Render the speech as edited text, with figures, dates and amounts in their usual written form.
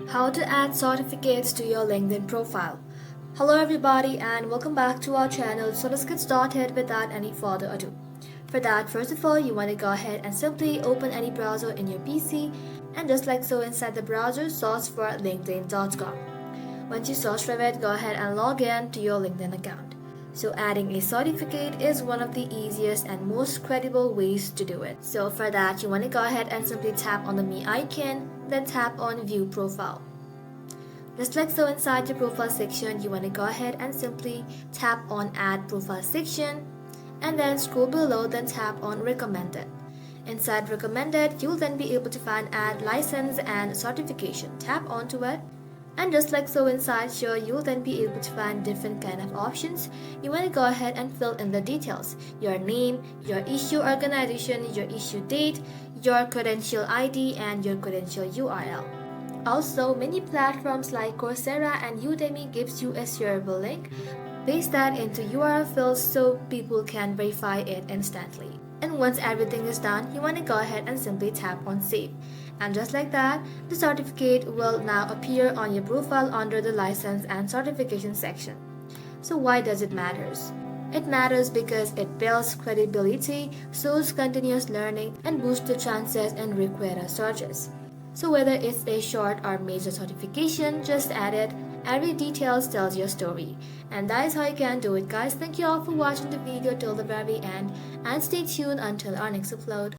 How to add certificates to your LinkedIn profile. Hello everybody and welcome back to our channel. So let's get started without any further ado. For that, first of all, you want to go ahead and simply open any browser in your PC, and just like so, inside the browser, search for linkedin.com. Once you search for it, go ahead and log in to your LinkedIn account. So adding a certificate is one of the easiest and most credible ways to do it. So for that, you want to go ahead and simply tap on the Me icon, then tap on View Profile. Just like so, inside your profile section, you want to go ahead and simply tap on Add Profile section, and then scroll below, then tap on Recommended. Inside Recommended, you'll then be able to find Add License and Certification. Tap onto it. And just like so, inside here, you'll then be able to find different kind of options. You want to go ahead and fill in the details: your name, your issue organization, your issue date, your Credential ID, and your Credential URL. Also, many platforms like Coursera and Udemy gives you a shareable link. Paste that into URL fields so people can verify it instantly. And once everything is done, you want to go ahead and simply tap on Save. And just like that, the certificate will now appear on your profile under the License and Certification section. So why does it matter? It matters because it builds credibility, shows continuous learning, and boosts the chances in Reorder searches. So whether it's a short or major certification, just add it. Every detail tells your story. And that is how you can do it, guys. Thank you all for watching the video till the very end, and stay tuned until our next upload.